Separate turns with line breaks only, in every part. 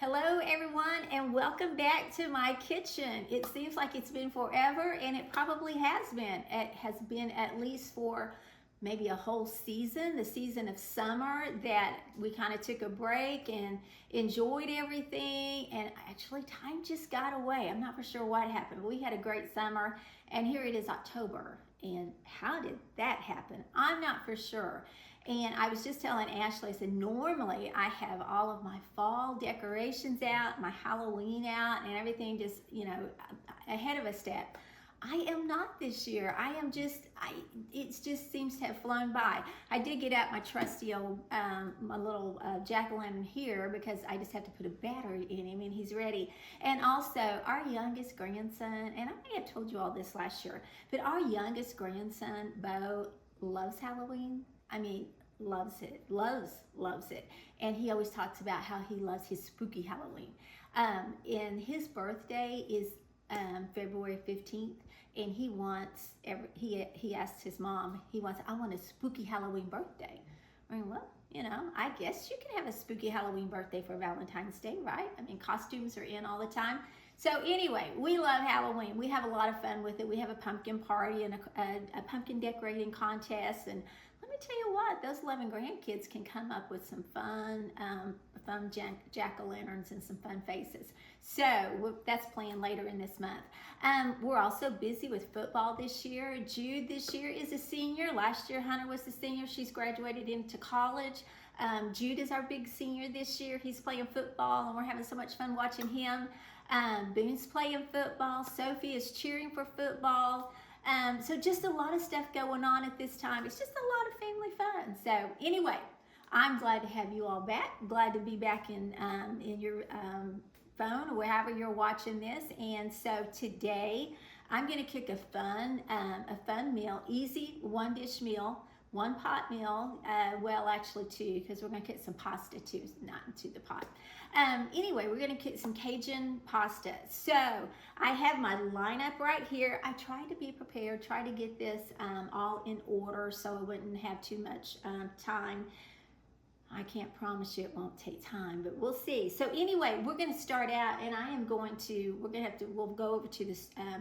Hello everyone and welcome back to my kitchen. It seems like it's been forever and it probably has been. It has been at least for maybe a whole season, the season of summer, that we kind of took a break and enjoyed everything, and actually time just got away. I'm not for sure what happened, but we had a great summer and here it is October. And how did that happen? I'm not for sure. And I was just telling Ashley, I said, normally I have all of my fall decorations out, my Halloween out, and everything just, ahead of a step. I am not this year. It just seems to have flown by. I did get out my trusty old, my little jack-o'-lantern here because I just have to put a battery in him and he's ready. And also our youngest grandson, and I may have told you all this last year, but our youngest grandson, Bo, loves Halloween. Loves it. And he always talks about how he loves his spooky Halloween. And his birthday is February 15th, and he asked his mom, I want a spooky Halloween birthday. I guess you can have a spooky Halloween birthday for Valentine's Day, right? Costumes are in all the time. So anyway, we love Halloween. We have a lot of fun with it. We have a pumpkin party and a pumpkin decorating contest. And let me tell you what, those 11 grandkids can come up with some fun jack-o'-lanterns and some fun faces. So that's planned later in this month. We're also busy with football this year. Jude this year is a senior. Last year, Hunter was a senior. She's graduated into college. Jude is our big senior this year. He's playing football, and we're having so much fun watching him. Boone's playing football. Sophie is cheering for football. So just a lot of stuff going on at this time. It's just a lot of family fun. So anyway, I'm glad to have you all back. Glad to be back in your phone or wherever you're watching this. And so today I'm going to cook a fun meal, easy one dish meal. One pot meal, actually two, because we're going to cook some pasta too, not into the pot. Anyway, we're going to cook some Cajun pasta. So I have my lineup right here. I tried to be prepared, try to get this all in order so I wouldn't have too much time. I can't promise you it won't take time, but we'll see. So anyway, we're going to start out, and we'll go over to the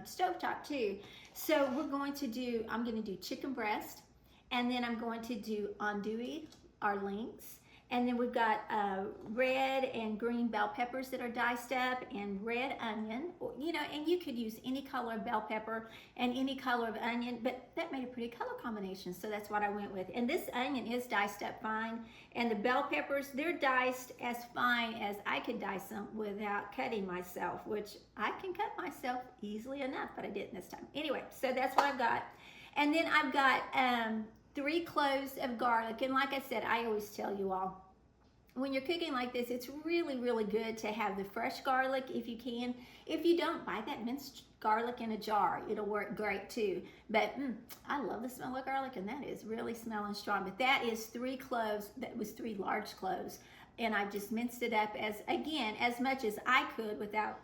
stovetop too. So I'm going to do chicken breast. And then I'm going to do andouille, our links. And then we've got red and green bell peppers that are diced up, and red onion. And you could use any color of bell pepper and any color of onion, but that made a pretty color combination, so that's what I went with. And this onion is diced up fine, and the bell peppers, they're diced as fine as I could dice them without cutting myself, which I can cut myself easily enough, but I didn't this time. Anyway, so that's what I've got. And then I've got 3 cloves of garlic. And like I said, I always tell you all, when you're cooking like this, it's really, really good to have the fresh garlic if you can. If you don't, buy that minced garlic in a jar. It'll work great too. But I love the smell of garlic, and that is really smelling strong. But that is 3 cloves. That was 3 large cloves. And I just minced it up as much as I could without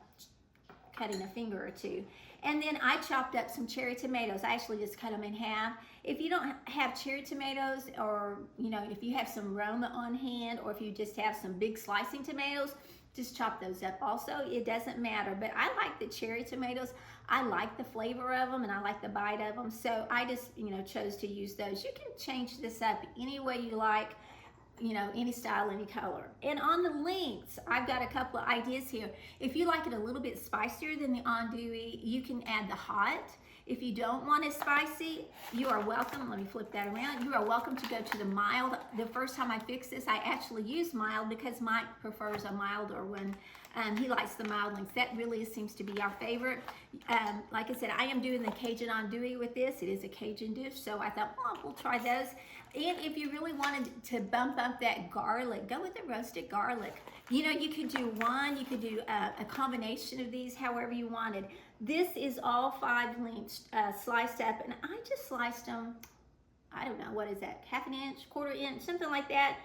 cutting a finger or two. And then I chopped up some cherry tomatoes. I actually just cut them in half. If you don't have cherry tomatoes, or if you have some Roma on hand, or if you just have some big slicing tomatoes, just chop those up also. It doesn't matter, but I like the cherry tomatoes. I like the flavor of them, and I like the bite of them, so I just chose to use those. You can change this up any way you like, any style, any color. And on the links, I've got a couple of ideas here. If you like it a little bit spicier than the andouille, you can add the hot. If you don't want it spicy, you are welcome. Let me flip that around. You are welcome to go to the mild. The first time I fixed this, I actually used mild because Mike prefers a milder one. He likes the mild links. That really seems to be our favorite. Like I said, I am doing the Cajun andouille with this. It is a Cajun dish, so I thought, well, we'll try those. And if you really wanted to bump up that garlic, go with the roasted garlic. You could do one, you could do a combination of these, however you wanted. This is all 5 links sliced up, and I just sliced them, I don't know, what is that, ½ inch, ¼ inch, something like that.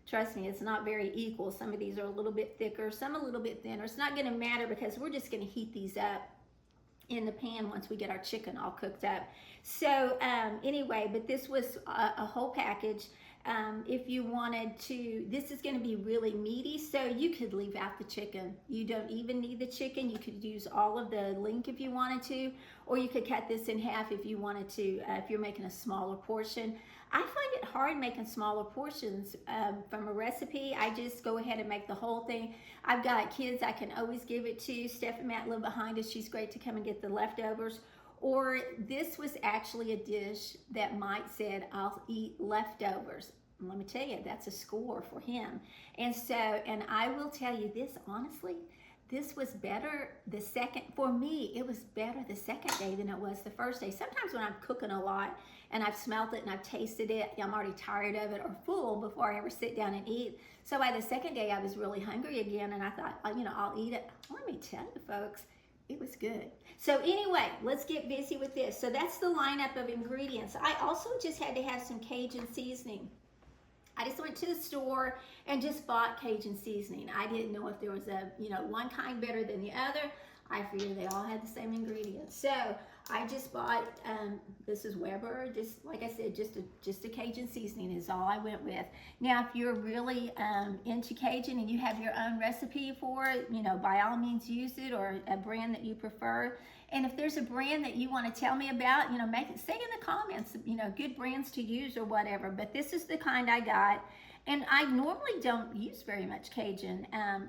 Trust me, it's not very equal. Some of these are a little bit thicker, some a little bit thinner. It's not going to matter because we're just going to heat these up in the pan once we get our chicken all cooked up. So anyway, but this was a whole package. If you wanted to, this is going to be really meaty, so you could leave out the chicken. You don't even need the chicken. You could use all of the link if you wanted to, or you could cut this in half if you wanted to, if you're making a smaller portion. I find it hard making smaller portions from a recipe. I just go ahead and make the whole thing. I've got kids I can always give it to. Steph and Matt live behind us. She's great to come and get the leftovers. Or this was actually a dish that Mike said, I'll eat leftovers. And let me tell you, that's a score for him. And so, and I will tell you this, honestly, this was better for me, it was better the second day than it was the first day. Sometimes when I'm cooking a lot and I've smelt it and I've tasted it, I'm already tired of it or full before I ever sit down and eat. So by the second day, I was really hungry again, and I thought, I'll eat it. Let me tell you, folks, it was good. So anyway, let's get busy with this. So that's the lineup of ingredients. I also just had to have some Cajun seasoning. I just went to the store and just bought Cajun seasoning. I didn't know if there was one kind better than the other. I figured they all had the same ingredients. So I just bought, this is Weber, just like I said, just a Cajun seasoning is all I went with. Now, if you're really into Cajun and you have your own recipe for it, by all means use it, or a brand that you prefer. And if there's a brand that you want to tell me about, say in the comments, good brands to use or whatever. But this is the kind I got. And I normally don't use very much Cajun,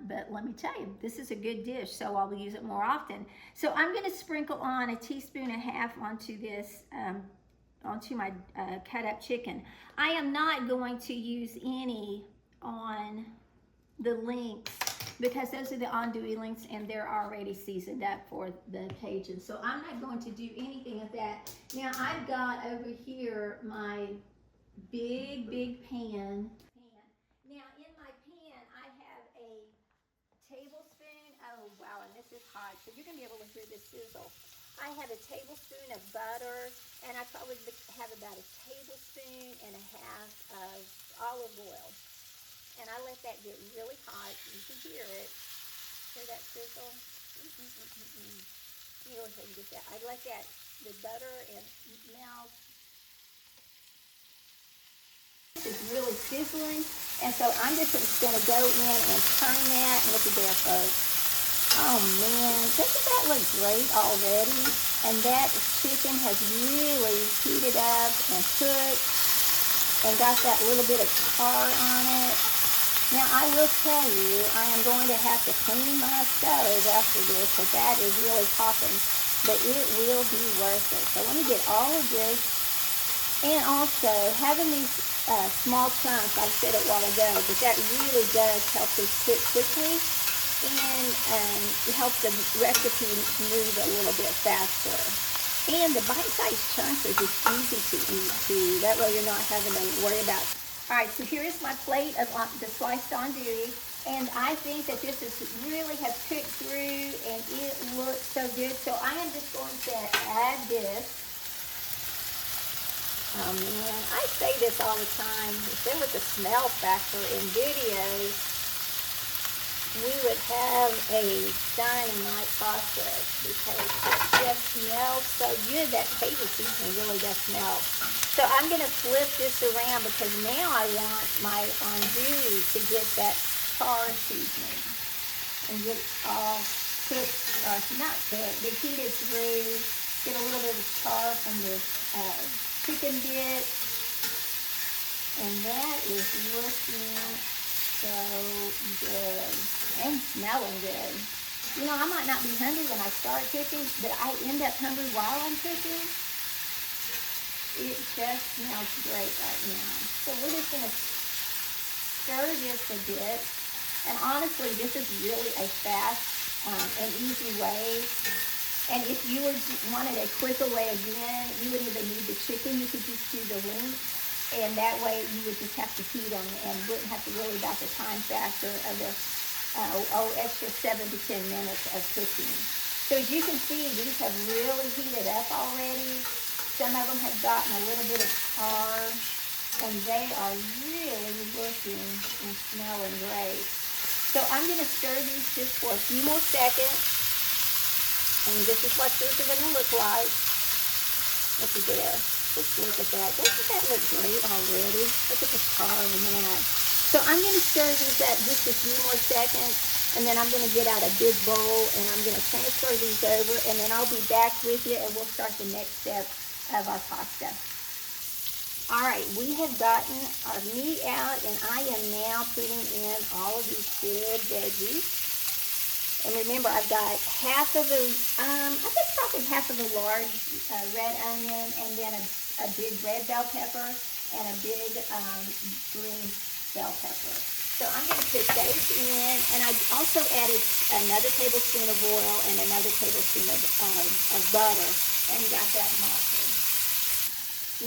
but let me tell you, this is a good dish, so I'll use it more often. So I'm going to sprinkle on a teaspoon and a half onto this, onto my cut up chicken. I am not going to use any on the links, because those are the andouille links and they're already seasoned up for the Cajun. So I'm not going to do anything of that. Now I've got over here my big pan. Now in my pan I have a tablespoon, oh wow, and this is hot, so you're gonna be able to hear this sizzle. I have a tablespoon of butter, and I probably have about a tablespoon and a half of olive oil. And I let that get really hot. You can hear it. Hear that sizzle? You go ahead and get that. I let the butter and melt. This is really sizzling. And so I'm just going to go in and turn that. Look at there, folks. Oh, man. Doesn't that look great already? And that chicken has really heated up and cooked and got that little bit of char on it. Now, I will tell you, I am going to have to clean my stove after this, because that is really popping. But it will be worth it. So let me get all of this. And also, having these small chunks, I said it a while ago, but that really does help this cook quickly. And it helps the recipe move a little bit faster. And the bite-sized chunks are just easy to eat, too. That way you're not having to worry about. All right, so here is my plate of the sliced andouille, and I think that this really has cooked through, and it looks so good. So I am just going to add this. Oh man, I say this all the time. If there was a smell factor in videos, we would have a dynamite process, because it just smells so good. That table seasoning really does smell. So I'm going to flip this around, because now I want my andouille to get that char seasoning and get all cooked, or not cooked, but heated through. Get a little bit of char from the chicken bit, and that is looking so good and smelling good. I might not be hungry when I start cooking, but I end up hungry while I'm cooking. It just smells great right now. So we're just going to stir this a bit. And honestly, this is really a fast and easy way. And if you wanted a quicker way again, you wouldn't even need the chicken. You could just do the links. And that way you would just have to heat them and wouldn't have to worry about the time factor of the extra 7 to 10 minutes of cooking. So as you can see, these have really heated up already. Some of them have gotten a little bit of char, and they are really looking and smelling great. So I'm going to stir these just for a few more seconds, and this is what these are going to look like. Look at there. Just look at that. Doesn't that look great already? Look at the char in that. So I'm going to stir these up just a few more seconds, and then I'm going to get out a big bowl, and I'm going to transfer these over, and then I'll be back with you, and we'll start the next step of our pasta. All right, we have gotten our meat out, and I am now putting in all of these good veggies. And remember, I've got half of a, I think probably half of a large red onion, and then a big red bell pepper, and a big green bell pepper. So I'm going to put those in, and I also added another tablespoon of oil and another tablespoon of butter, and got that melted.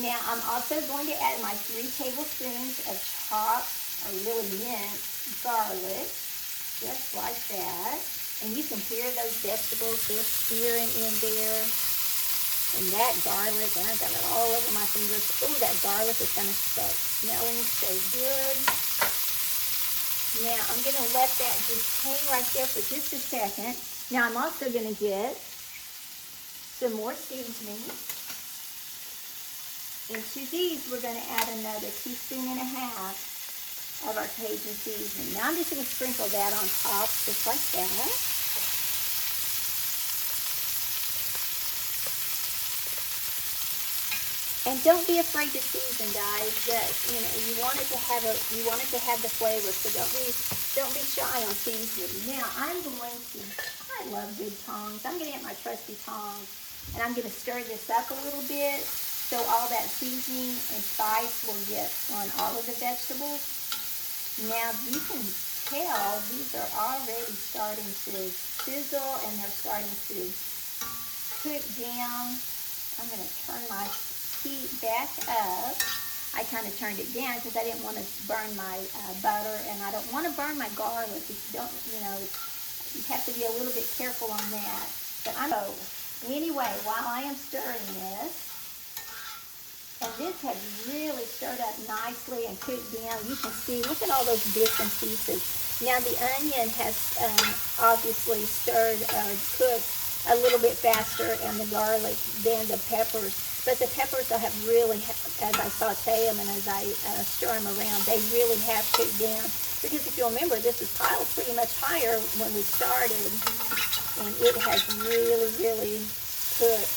Now I'm also going to add my 3 tablespoons of chopped or really minced garlic, just like that. And you can hear those vegetables, they're searing in there. And that garlic, and I've got it all over my fingers. Oh, that garlic is going to start smelling so good. Now I'm going to let that just hang right there for just a second. Now I'm also going to get some more seasoning. And to these, we're going to add another 1.5 teaspoons of our Cajun seasoning. Now I'm just going to sprinkle that on top, just like that. And don't be afraid to season, guys. That you want it to have the flavor. So don't be shy on seasoning. Now I love good tongs. I'm going to get my trusty tongs, and I'm going to stir this up a little bit, so all that seasoning and spice will get on all of the vegetables. Now you can tell these are already starting to sizzle, and they're starting to cook down. I'm going to turn my heat back up. I kind of turned it down because I didn't want to burn my butter, and I don't want to burn my garlic. You have to be a little bit careful on that. But anyway, while I am stirring this, and this has really stirred up nicely and cooked down. You can see, look at all those bits and pieces. Now the onion has obviously stirred or cooked a little bit faster, and the garlic than the peppers. But the peppers I have really, as I saute them and as I stir them around, they really have cooked down. Because if you remember, this is piled pretty much higher when we started, and it has really, really cooked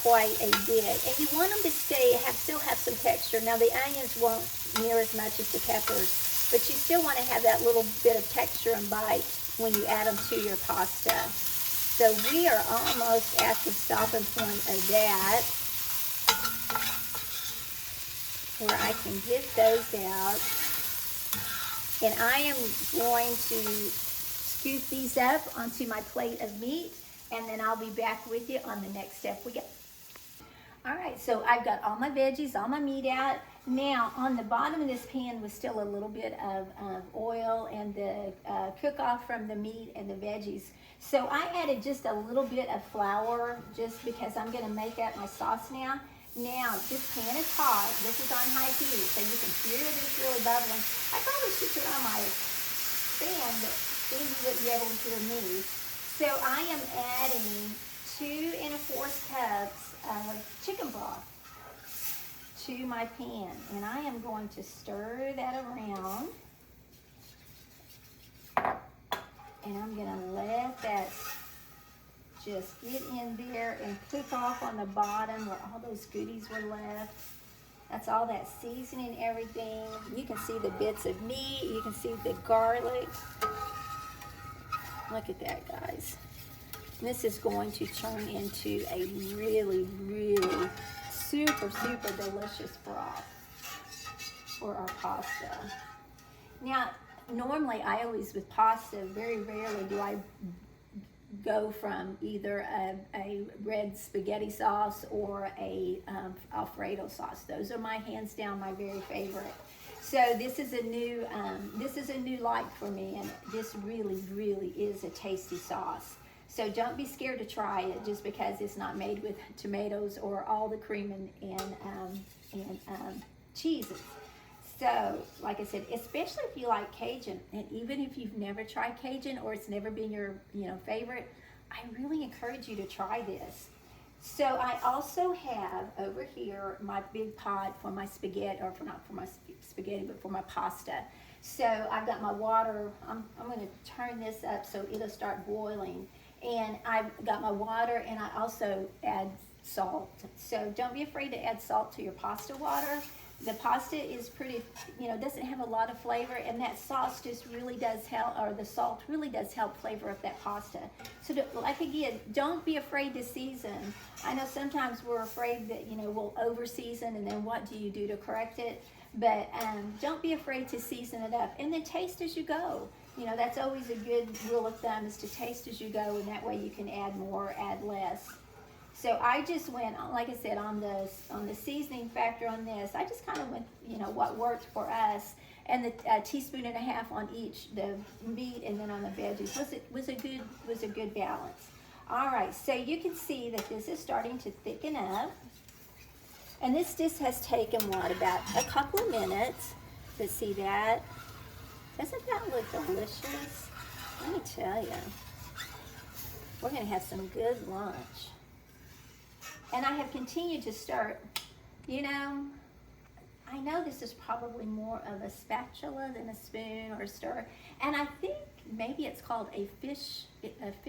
quite a bit. And you want them to still have some texture. Now the onions won't near as much as the peppers, but you still want to have that little bit of texture and bite when you add them to your pasta. So we are almost at the stopping point of that, where I can get those out. And I am going to scoop these up onto my plate of meat, and then I'll be back with you on the next step we go. All right, so I've got all my veggies, all my meat out. Now, on the bottom of this pan was still a little bit of oil and the cook-off from the meat and the veggies. So I added just a little bit of flour just because I'm going to make up my sauce now. Now, this pan is hot. This is on high heat, so you can hear this really bubbling. I probably should put on my stand, but then you wouldn't be able to hear me. So I am adding 2 1/4 cups of chicken broth to my pan, and I am going to stir that around, and I'm going to let that just get in there and cook off on the bottom where all those goodies were left. That's all that seasoning, everything. You can see the bits of meat, you can see the garlic. Look at that, guys. This is going to turn into a really, really super, super delicious broth for our pasta. Now, normally with pasta, very rarely do I go from either a red spaghetti sauce or a Alfredo sauce. Those are hands down my very favorite. So this is a new like for me, and this really, really is a tasty sauce. So don't be scared to try it just because it's not made with tomatoes or all the cream and cheeses. So, like I said, especially if you like Cajun, and even if you've never tried Cajun or it's never been your favorite, I really encourage you to try this. So I also have over here my big pot for my spaghetti, or for not for my spaghetti, but for my pasta. So I've got my water. I'm going to turn this up so it'll start boiling. And I've got my water, and I also add salt. So don't be afraid to add salt to your pasta water. The pasta is pretty, doesn't have a lot of flavor, and that sauce just really does help, or the salt really does help flavor up that pasta. So, like again, don't be afraid to season. I know sometimes we're afraid that, we'll over season, and then what do you do to correct it? But don't be afraid to season it up, and then taste as you go. That's always a good rule of thumb, is to taste as you go, and that way you can add more, add less. So I just went, like I said, on the seasoning factor on this. I just kind of went, what worked for us, and the teaspoon and a half on each, the meat and then on the veggies was a good balance. All right, so you can see that this is starting to thicken up, and this just has taken about a couple of minutes to see that. Doesn't that look delicious? Let me tell you, we're gonna have some good lunch. And I have continued to stir. I know this is probably more of a spatula than a spoon or a stir. And I think maybe it's called a fish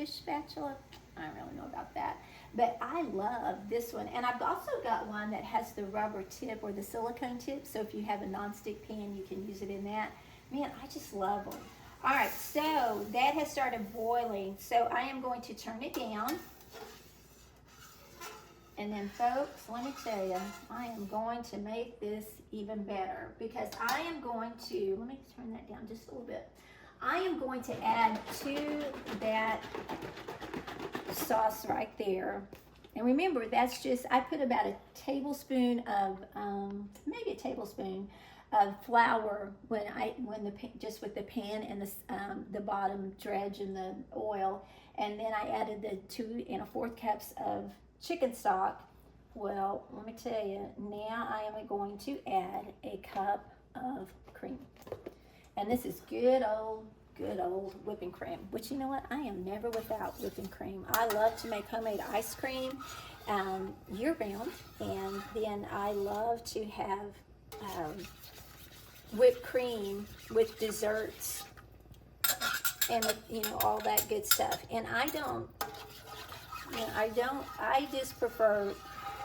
spatula. I don't really know about that. But I love this one. And I've also got one that has the rubber tip or the silicone tip. So if you have a nonstick pan, you can use it in that. Man, I just love them. All right, so that has started boiling. So I am going to turn it down. And then, folks, let me tell you, I am going to make this even better, because I am going to, let me turn that down just a little bit. I am going to add to that sauce right there. And remember, that's just, I put about a tablespoon of, maybe a tablespoon of flour just with the pan and the bottom dredge and the oil. And then I added the 2 1/4 cups of chicken stock. Well, let me tell you, now I am going to add a cup of cream. And this is good old whipping cream, which, you know what, I am never without whipping cream. I love to make homemade ice cream year round, and then I love to have whipped cream with desserts and all that good stuff. And I just prefer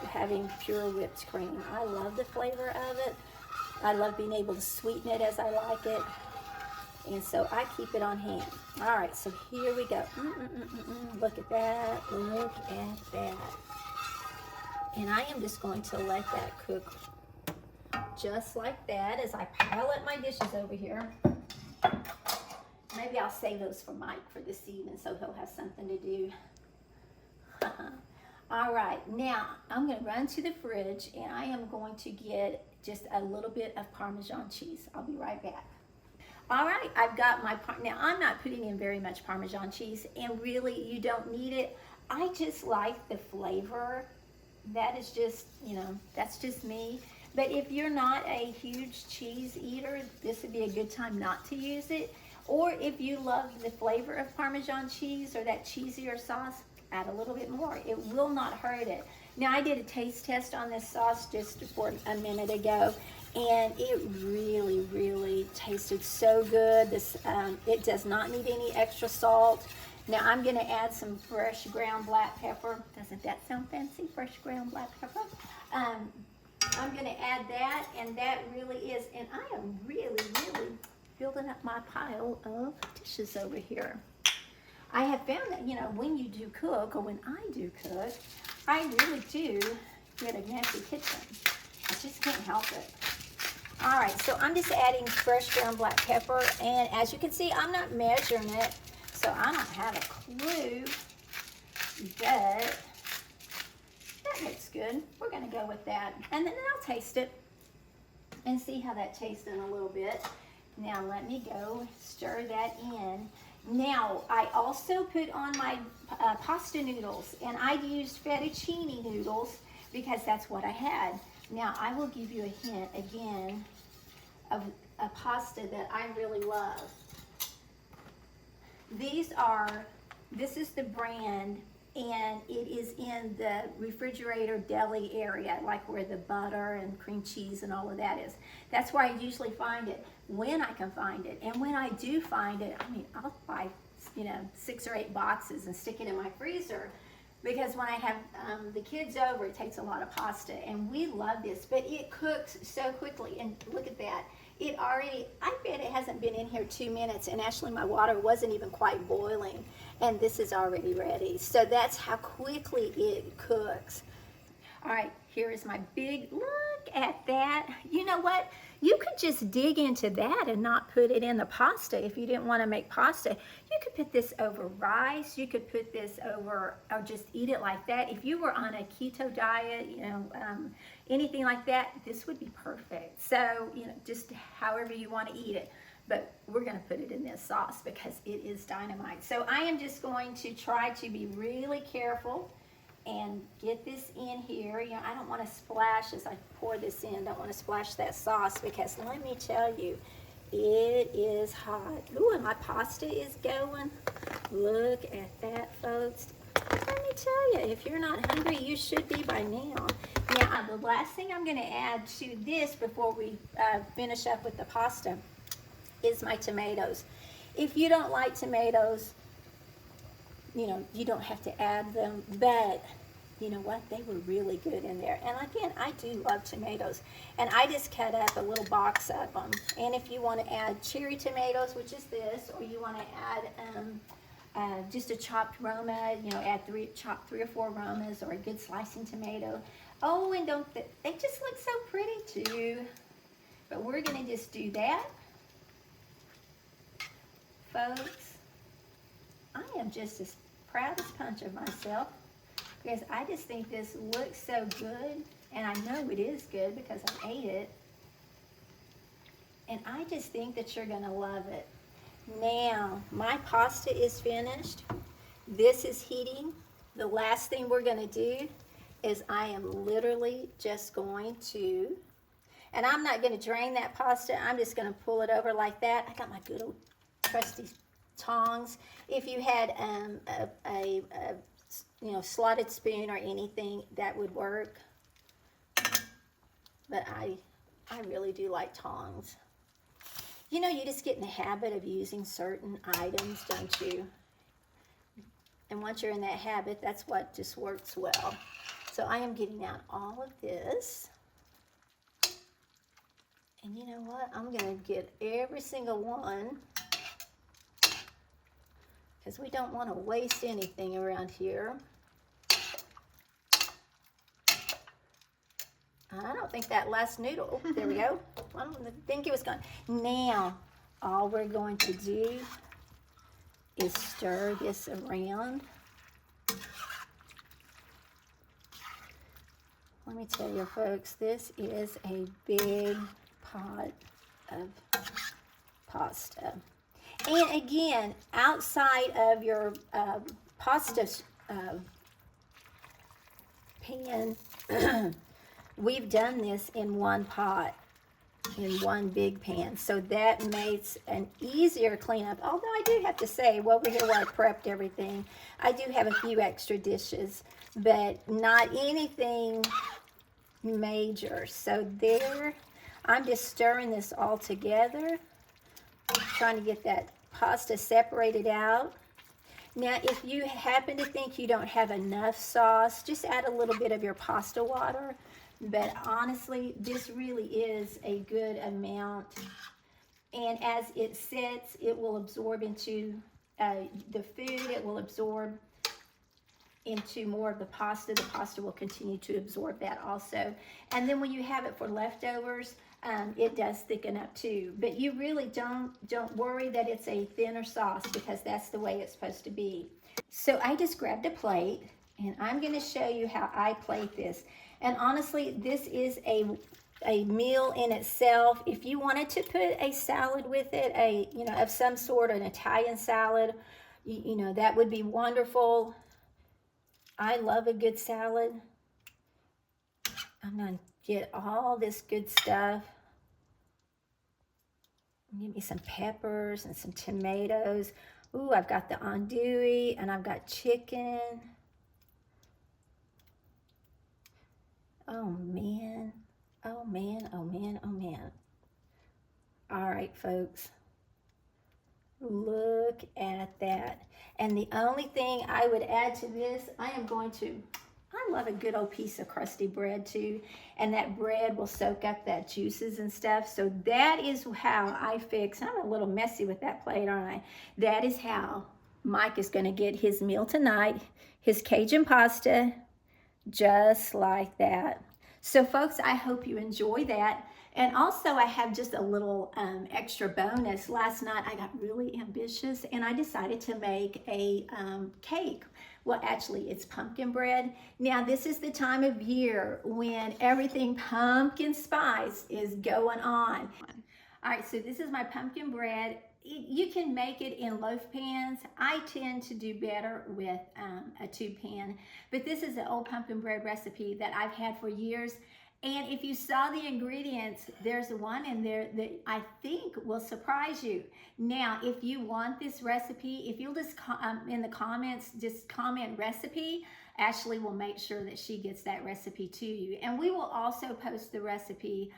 having pure whipped cream. I love the flavor of it. I love being able to sweeten it as I like it. And so I keep it on hand. All right, so here we go. Look at that, look at that. And I am just going to let that cook just like that as I pile up my dishes over here. Maybe I'll save those for Mike for this evening so he'll have something to do. All right, now I'm going to run to the fridge, and I am going to get just a little bit of Parmesan cheese. I'll be right back. All right, I've got my, now I'm not putting in very much Parmesan cheese, and really you don't need it. I just like the flavor. That is just, that's just me. But if you're not a huge cheese eater, this would be a good time not to use it. Or if you love the flavor of Parmesan cheese or that cheesier sauce, add a little bit more. It will not hurt it. Now, I did a taste test on this sauce just for a minute ago, and it really, really tasted so good. This it does not need any extra salt. Now, I'm going to add some fresh ground black pepper. Doesn't that sound fancy? Fresh ground black pepper. I'm going to add that, and that really is, and I am really, really building up my pile of dishes over here. I have found that, when you do cook, or when I do cook, I really do get a messy kitchen. I just can't help it. All right, so I'm just adding fresh ground black pepper, and as you can see, I'm not measuring it, so I don't have a clue, but that looks good. We're gonna go with that, and then I'll taste it and see how that tastes in a little bit. Now let me go stir that in. Now, I also put on my pasta noodles, and I used fettuccine noodles because that's what I had. Now, I will give you a hint again of a pasta that I really love. This is the brand and it is in the refrigerator deli area, like where the butter and cream cheese and all of that is. That's where I usually find it, when I can find it. And when I do find it, I mean, I'll buy, 6 or 8 boxes and stick it in my freezer, because when I have the kids over, it takes a lot of pasta, and we love this, but it cooks so quickly. And look at that. It already, I bet it hasn't been in here 2 minutes, and actually my water wasn't even quite boiling, and this is already ready. So that's how quickly it cooks. All right, here is my big, look at that. You know what? You could just dig into that and not put it in the pasta if you didn't want to make pasta. You could put this over rice. You could put this over, or just eat it like that. If you were on a keto diet, anything like that, this would be perfect. So, just however you want to eat it. But we're going to put it in this sauce because it is dynamite. So I am just going to try to be really careful and get this in here. I don't want to splash as I pour this in. Don't want to splash that sauce, because let me tell you, it is hot. Ooh, and my pasta is going. Look at that, folks. Let me tell you, if you're not hungry, you should be by now. Now, the last thing I'm going to add to this before we finish up with the pasta is my tomatoes. If you don't like tomatoes, you don't have to add them, but you know what? They were really good in there. And again, I do love tomatoes. And I just cut up a little box of them. And if you want to add cherry tomatoes, which is this, or you want to add just a chopped Roma, add chop 3 or 4 Romas, or a good slicing tomato. Oh, and they just look so pretty too. But we're going to just do that. Folks, I am just as proud as punch of myself, because I just think this looks so good, and I know it is good because I ate it. And I just think that you're going to love it. Now, my pasta is finished. This is heating. The last thing we're going to do is I am literally just going to, and I'm not going to drain that pasta. I'm just going to pull it over like that. I got my good old trusty tongs. If you had a slotted spoon or anything, that would work. But I really do like tongs. You just get in the habit of using certain items, don't you? And once you're in that habit, that's what just works well. So I am getting out all of this. And you know what? I'm going to get every single one, because we don't want to waste anything around here. I don't think that last noodle, there we go. I don't think it was gone. Now, all we're going to do is stir this around. Let me tell you, folks, this is a big pot of pasta. And again, outside of your pasta pan, we've done this in one pot, in one big pan. So that makes an easier cleanup. Although I do have to say, over here where I prepped everything, I do have a few extra dishes, but not anything major. So there, I'm just stirring this all together, trying to get that pasta separated out. Now, if you happen to think you don't have enough sauce, just add a little bit of your pasta water. But honestly, this really is a good amount. And as it sets, it will absorb into the food. It will absorb into more of the pasta. The pasta will continue to absorb that also. And then when you have it for leftovers, it does thicken up too. But you really don't worry that it's a thinner sauce, because that's the way it's supposed to be. So I just grabbed a plate, and I'm going to show you how I plate this. And honestly, this is a meal in itself. If you wanted to put a salad with it, of some sort, an Italian salad, that would be wonderful. I love a good salad. I'm going to get all this good stuff. Give me some peppers and some tomatoes. Ooh, I've got the andouille, and I've got chicken. Oh man, oh man, oh man, oh man. All right, folks, look at that. And the only thing I would add to this, I love a good old piece of crusty bread too. And that bread will soak up that juices and stuff. So that is how I fix. I'm a little messy with that plate, aren't I? That is how Mike is going to get his meal tonight, his Cajun pasta, just like that. So folks, I hope you enjoy that. And also I have just a little extra bonus. Last night I got really ambitious and I decided to make a cake. Well, actually it's pumpkin bread. Now this is the time of year when everything pumpkin spice is going on. All right, so this is my pumpkin bread. You can make it in loaf pans. I tend to do better with a tube pan, but this is an old pumpkin bread recipe that I've had for years. And if you saw the ingredients, there's one in there that I think will surprise you. Now, if you want this recipe, if you'll just in the comments, just comment recipe, Ashley will make sure that she gets that recipe to you. And we will also post the recipe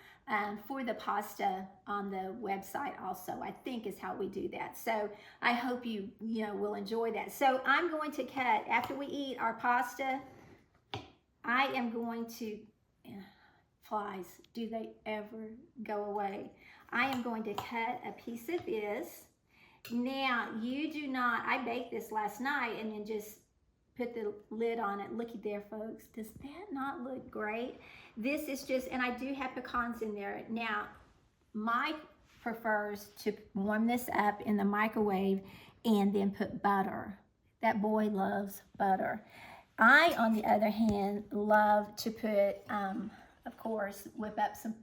for the pasta on the website also, I think is how we do that. So I hope you will enjoy that. So I'm going to cut, after we eat our pasta, I am going to, flies, do they ever go away? I am going to cut a piece of this. Now, you do not, I baked this last night and then just put the lid on it. Looky there, folks. Does that not look great? This is just, and I do have pecans in there. Now, Mike prefers to warm this up in the microwave and then put butter. That boy loves butter. I, on the other hand, love to put, of course, whip up some,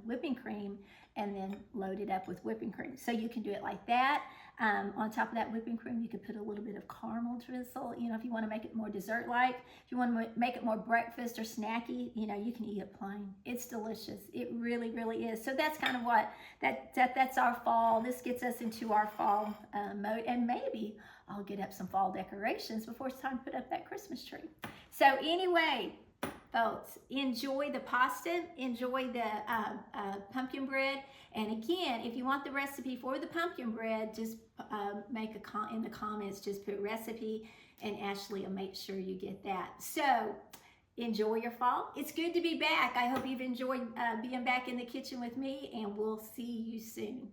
whipping cream and then load it up with whipping cream. So you can do it like that. On top of that whipping cream, you could put a little bit of caramel drizzle, if you want to make it more dessert-like. If you want to make it more breakfast or snacky, you can eat it plain. It's delicious. It really, really is. So that's kind of what, that's our fall. This gets us into our fall mode. And maybe I'll get up some fall decorations before it's time to put up that Christmas tree. So anyway, folks, enjoy the pasta, enjoy the pumpkin bread. And again, if you want the recipe for the pumpkin bread, just make in the comments, just put recipe and Ashley will make sure you get that. So enjoy your fall. It's good to be back. I hope you've enjoyed being back in the kitchen with me, and we'll see you soon.